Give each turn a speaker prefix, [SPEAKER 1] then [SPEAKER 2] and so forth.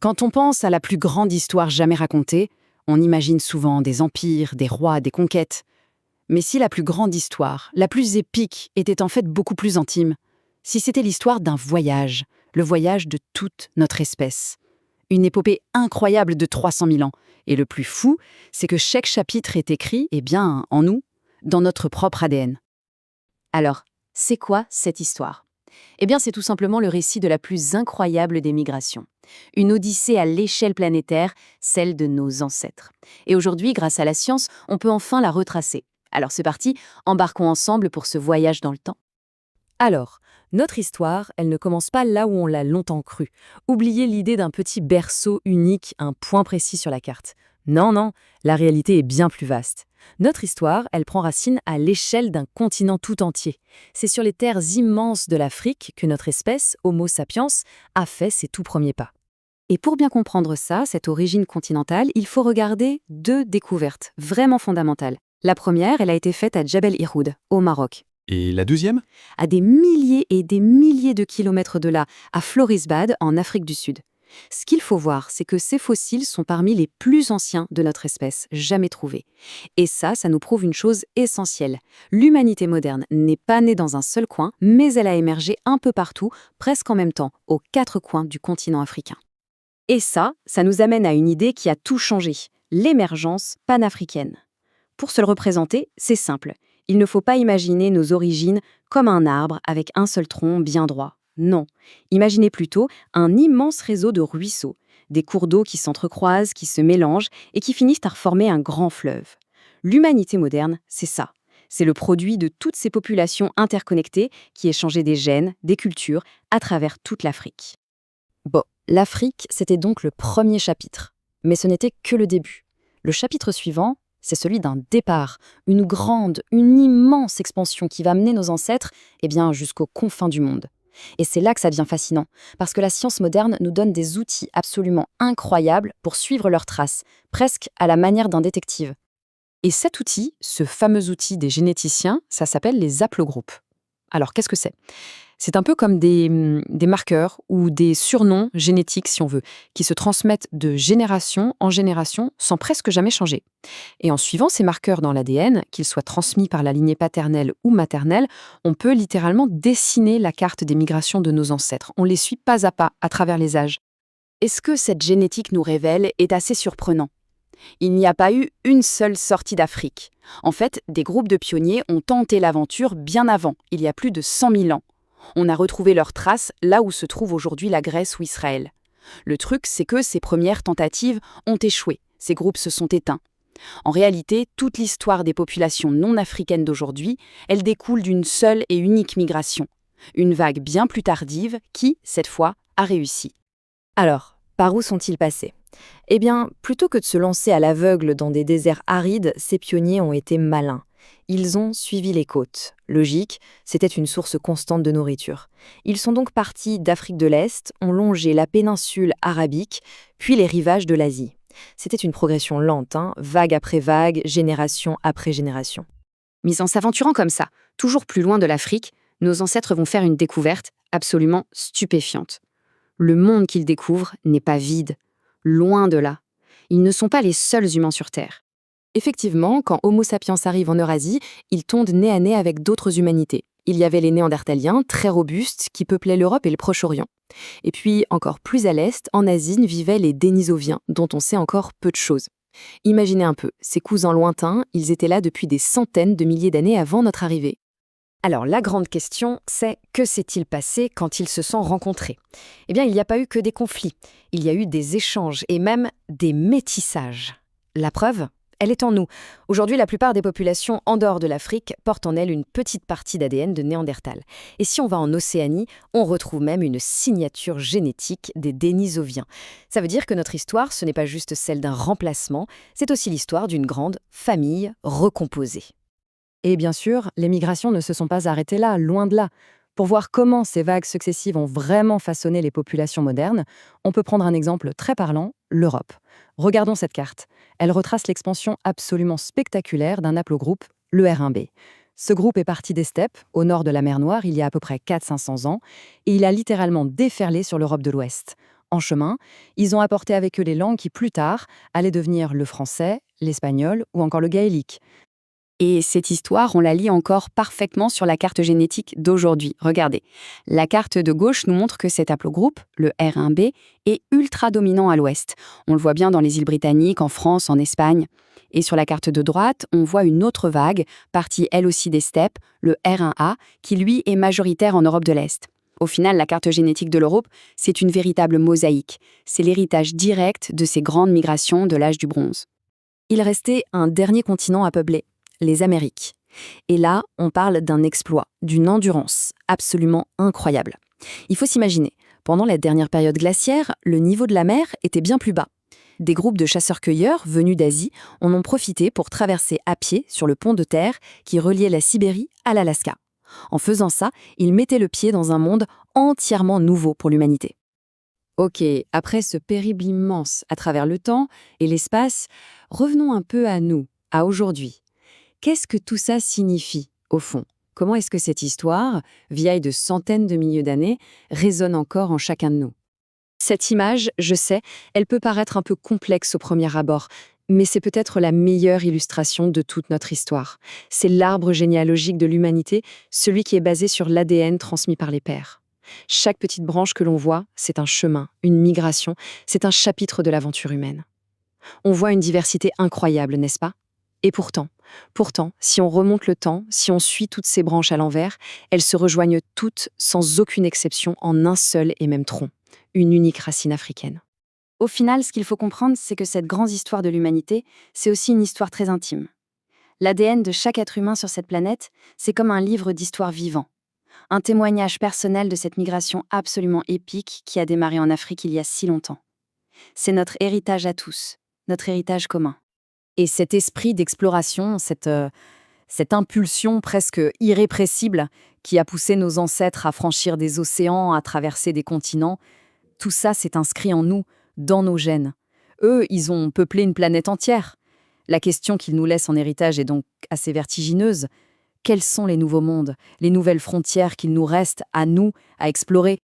[SPEAKER 1] Quand on pense à la plus grande histoire jamais racontée, on imagine souvent des empires, des rois, des conquêtes. Mais si la plus grande histoire, la plus épique, était en fait beaucoup plus intime, si c'était l'histoire d'un voyage, le voyage de toute notre espèce. Une épopée incroyable de 300 000 ans. Et le plus fou, c'est que chaque chapitre est écrit, en nous, dans notre propre ADN.
[SPEAKER 2] Alors, c'est quoi cette histoire? Eh bien, c'est tout simplement le récit de la plus incroyable des migrations. Une odyssée à l'échelle planétaire, celle de nos ancêtres. Et aujourd'hui, grâce à la science, on peut enfin la retracer. Alors c'est parti, embarquons ensemble pour ce voyage dans le temps.
[SPEAKER 3] Alors, notre histoire, elle ne commence pas là où on l'a longtemps cru. Oubliez l'idée d'un petit berceau unique, un point précis sur la carte. Non, non, la réalité est bien plus vaste. Notre histoire, elle prend racine à l'échelle d'un continent tout entier. C'est sur les terres immenses de l'Afrique que notre espèce, Homo sapiens, a fait ses tout premiers pas.
[SPEAKER 2] Et pour bien comprendre ça, cette origine continentale, il faut regarder deux découvertes vraiment fondamentales. La première, elle a été faite à Djebel Irhoud, au Maroc.
[SPEAKER 4] Et la deuxième?
[SPEAKER 2] À des milliers et des milliers de kilomètres de là, à Florisbad, en Afrique du Sud. Ce qu'il faut voir, c'est que ces fossiles sont parmi les plus anciens de notre espèce, jamais trouvés. Et ça nous prouve une chose essentielle. L'humanité moderne n'est pas née dans un seul coin, mais elle a émergé un peu partout, presque en même temps, aux quatre coins du continent africain. Et ça nous amène à une idée qui a tout changé, l'émergence panafricaine. Pour se le représenter, c'est simple. Il ne faut pas imaginer nos origines comme un arbre avec un seul tronc bien droit. Non. Imaginez plutôt un immense réseau de ruisseaux, des cours d'eau qui s'entrecroisent, qui se mélangent et qui finissent par former un grand fleuve. L'humanité moderne, c'est ça. C'est le produit de toutes ces populations interconnectées qui échangeaient des gènes, des cultures, à travers toute l'Afrique.
[SPEAKER 3] Bon, l'Afrique, c'était donc le premier chapitre. Mais ce n'était que le début. Le chapitre suivant, c'est celui d'un départ, une grande, une immense expansion qui va mener nos ancêtres jusqu'aux confins du monde. Et c'est là que ça devient fascinant, parce que la science moderne nous donne des outils absolument incroyables pour suivre leurs traces, presque à la manière d'un détective.
[SPEAKER 1] Et cet outil, ce fameux outil des généticiens, ça s'appelle les haplogroupes. Alors qu'est-ce que c'est ? C'est un peu comme des marqueurs ou des surnoms génétiques, si on veut, qui se transmettent de génération en génération sans presque jamais changer. Et en suivant ces marqueurs dans l'ADN, qu'ils soient transmis par la lignée paternelle ou maternelle, on peut littéralement dessiner la carte des migrations de nos ancêtres. On les suit pas à travers les âges.
[SPEAKER 2] Et ce que cette génétique nous révèle est assez surprenant. Il n'y a pas eu une seule sortie d'Afrique. En fait, des groupes de pionniers ont tenté l'aventure bien avant, il y a plus de 100 000 ans. On a retrouvé leurs traces là où se trouve aujourd'hui la Grèce ou Israël. Le truc, c'est que ces premières tentatives ont échoué, ces groupes se sont éteints. En réalité, toute l'histoire des populations non africaines d'aujourd'hui, elle découle d'une seule et unique migration. Une vague bien plus tardive qui, cette fois, a réussi.
[SPEAKER 3] Alors, par où sont-ils passés ? Eh bien, plutôt que de se lancer à l'aveugle dans des déserts arides, ces pionniers ont été malins. Ils ont suivi les côtes. Logique, c'était une source constante de nourriture. Ils sont donc partis d'Afrique de l'Est, ont longé la péninsule arabique, puis les rivages de l'Asie. C'était une progression lente, vague après vague, génération après génération.
[SPEAKER 2] Mais en s'aventurant comme ça, toujours plus loin de l'Afrique, nos ancêtres vont faire une découverte absolument stupéfiante. Le monde qu'ils découvrent n'est pas vide, loin de là. Ils ne sont pas les seuls humains sur Terre.
[SPEAKER 3] Effectivement, quand Homo sapiens arrive en Eurasie, il tombe nez à nez avec d'autres humanités. Il y avait les Néandertaliens, très robustes, qui peuplaient l'Europe et le Proche-Orient. Et puis, encore plus à l'est, en Asie, vivaient les Dénisoviens, dont on sait encore peu de choses. Imaginez un peu, ces cousins lointains, ils étaient là depuis des centaines de milliers d'années avant notre arrivée. Alors, la grande question, c'est que s'est-il passé quand ils se sont rencontrés ? Eh bien, il n'y a pas eu que des conflits. Il y a eu des échanges et même des métissages. La preuve ? Elle est en nous. Aujourd'hui, la plupart des populations en dehors de l'Afrique portent en elles une petite partie d'ADN de Néandertal. Et si on va en Océanie, on retrouve même une signature génétique des Dénisoviens. Ça veut dire que notre histoire, ce n'est pas juste celle d'un remplacement, c'est aussi l'histoire d'une grande famille recomposée. Et bien sûr, les migrations ne se sont pas arrêtées là, loin de là. Pour voir comment ces vagues successives ont vraiment façonné les populations modernes, on peut prendre un exemple très parlant, l'Europe. Regardons cette carte. Elle retrace l'expansion absolument spectaculaire d'un haplogroupe, le R1b. Ce groupe est parti des steppes, au nord de la mer Noire, il y a à peu près 400-500 ans, et il a littéralement déferlé sur l'Europe de l'Ouest.
[SPEAKER 2] En chemin, ils ont apporté avec eux les langues qui, plus tard, allaient devenir le français, l'espagnol ou encore le gaélique. Et cette histoire, on la lit encore parfaitement sur la carte génétique d'aujourd'hui. Regardez, la carte de gauche nous montre que cet haplogroupe, le R1b, est ultra dominant à l'ouest. On le voit bien dans les îles britanniques, en France, en Espagne. Et sur la carte de droite, on voit une autre vague, partie elle aussi des steppes, le R1a, qui lui est majoritaire en Europe de l'Est. Au final, la carte génétique de l'Europe, c'est une véritable mosaïque. C'est l'héritage direct de ces grandes migrations de l'âge du bronze. Il restait un dernier continent à peupler, les Amériques. Et là, on parle d'un exploit, d'une endurance absolument incroyable. Il faut s'imaginer, pendant la dernière période glaciaire, le niveau de la mer était bien plus bas. Des groupes de chasseurs-cueilleurs venus d'Asie en ont profité pour traverser à pied sur le pont de terre qui reliait la Sibérie à l'Alaska. En faisant ça, ils mettaient le pied dans un monde entièrement nouveau pour l'humanité. Ok, après ce périple immense à travers le temps et l'espace, revenons un peu à nous, à aujourd'hui. Qu'est-ce que tout ça signifie, au fond? Comment est-ce que cette histoire, vieille de centaines de milliers d'années, résonne encore en chacun de nous? Cette image, je sais, elle peut paraître un peu complexe au premier abord, mais c'est peut-être la meilleure illustration de toute notre histoire. C'est l'arbre généalogique de l'humanité, celui qui est basé sur l'ADN transmis par les pères. Chaque petite branche que l'on voit, c'est un chemin, une migration, c'est un chapitre de l'aventure humaine. On voit une diversité incroyable, n'est-ce pas? Et pourtant, si on remonte le temps, si on suit toutes ces branches à l'envers, elles se rejoignent toutes, sans aucune exception, en un seul et même tronc, une unique racine africaine. Au final, ce qu'il faut comprendre, c'est que cette grande histoire de l'humanité, c'est aussi une histoire très intime. L'ADN de chaque être humain sur cette planète, c'est comme un livre d'histoire vivant. Un témoignage personnel de cette migration absolument épique qui a démarré en Afrique il y a si longtemps. C'est notre héritage à tous, notre héritage commun. Et cet esprit d'exploration, cette impulsion presque irrépressible qui a poussé nos ancêtres à franchir des océans, à traverser des continents, tout ça s'est inscrit en nous, dans nos gènes. Eux, ils ont peuplé une planète entière. La question qu'ils nous laissent en héritage est donc assez vertigineuse. Quels sont les nouveaux mondes, les nouvelles frontières qu'il nous reste à nous à explorer?